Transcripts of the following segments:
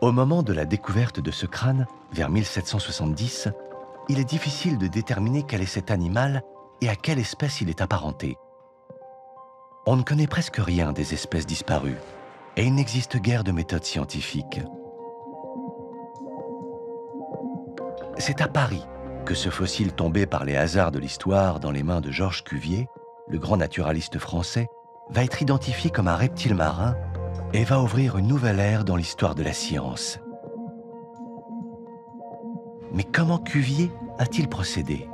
Au moment de la découverte de ce crâne, vers 1770, il est difficile de déterminer quel est cet animal et à quelle espèce il est apparenté. On ne connaît presque rien des espèces disparues et il n'existe guère de méthode scientifique. C'est à Paris que ce fossile tombé par les hasards de l'histoire dans les mains de Georges Cuvier, le grand naturaliste français, va être identifié comme un reptile marin et va ouvrir une nouvelle ère dans l'histoire de la science. Mais comment Cuvier a-t-il procédé?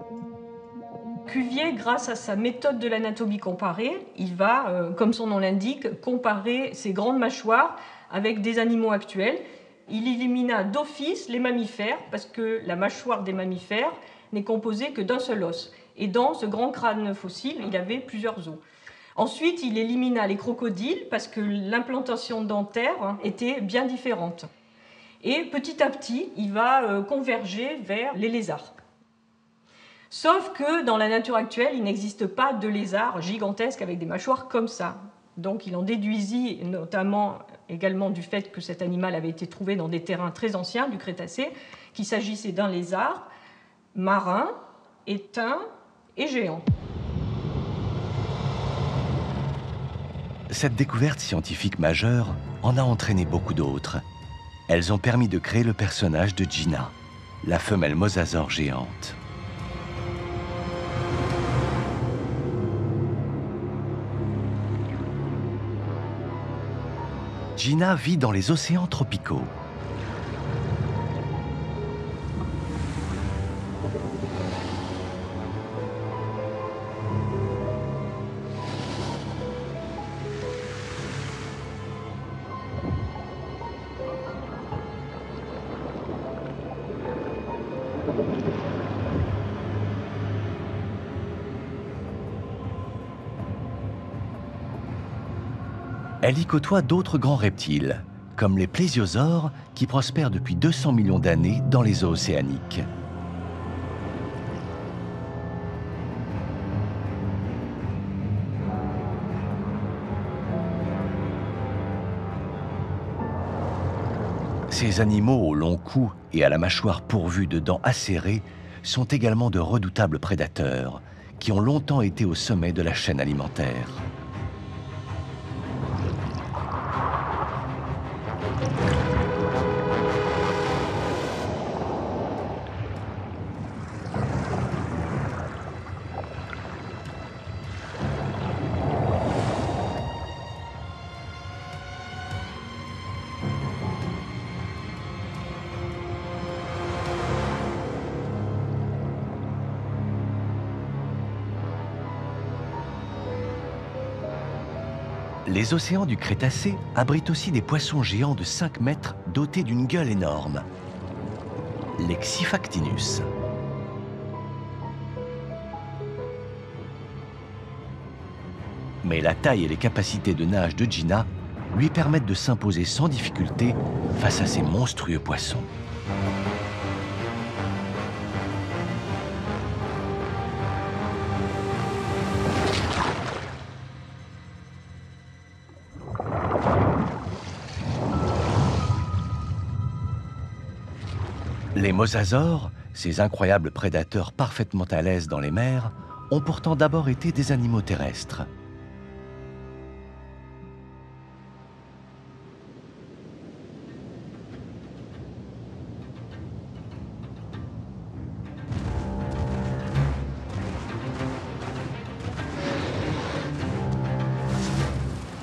Cuvier, grâce à sa méthode de l'anatomie comparée, il va, comme son nom l'indique, comparer ces grandes mâchoires avec des animaux actuels. Il élimina d'office les mammifères, parce que la mâchoire des mammifères n'est composée que d'un seul os. Et dans ce grand crâne fossile, il y avait plusieurs os. Ensuite, il élimina les crocodiles, parce que l'implantation dentaire était bien différente. Et petit à petit, il va converger vers les lézards. Sauf que dans la nature actuelle, il n'existe pas de lézard gigantesque avec des mâchoires comme ça. Donc il en déduisit notamment également du fait que cet animal avait été trouvé dans des terrains très anciens du Crétacé, qu'il s'agissait d'un lézard marin, éteint et géant. Cette découverte scientifique majeure en a entraîné beaucoup d'autres. Elles ont permis de créer le personnage de Gina, la femelle mosasaure géante. Gina vit dans les océans tropicaux. Elle y côtoie d'autres grands reptiles, comme les plésiosaures qui prospèrent depuis 200 millions d'années dans les eaux océaniques. Ces animaux au long cou et à la mâchoire pourvue de dents acérées sont également de redoutables prédateurs qui ont longtemps été au sommet de la chaîne alimentaire. Les océans du Crétacé abritent aussi des poissons géants de 5 mètres dotés d'une gueule énorme, les Xifactinus. Mais la taille et les capacités de nage de Gina lui permettent de s'imposer sans difficulté face à ces monstrueux poissons. Les mosasaures, ces incroyables prédateurs parfaitement à l'aise dans les mers, ont pourtant d'abord été des animaux terrestres.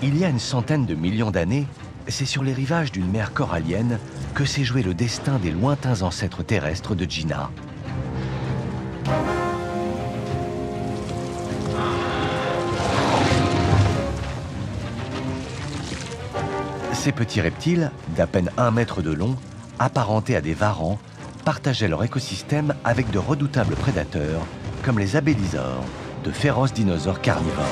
Il y a une centaine de millions d'années, c'est sur les rivages d'une mer corallienne que s'est joué le destin des lointains ancêtres terrestres de Gina. Ces petits reptiles, d'à peine 1 mètre de long, apparentés à des varans, partageaient leur écosystème avec de redoutables prédateurs, comme les abélisaures, de féroces dinosaures carnivores.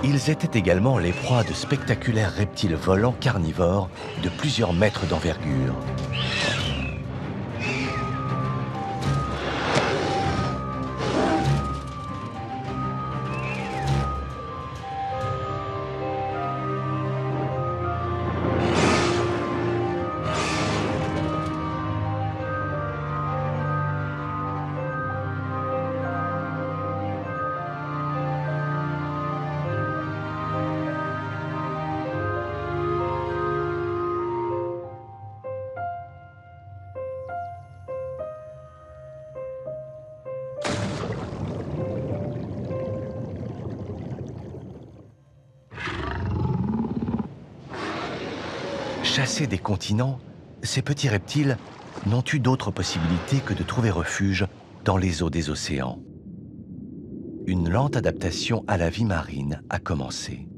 Ils étaient également les proies de spectaculaires reptiles volants carnivores de plusieurs mètres d'envergure. Chassés des continents, ces petits reptiles n'ont eu d'autre possibilité que de trouver refuge dans les eaux des océans. Une lente adaptation à la vie marine a commencé.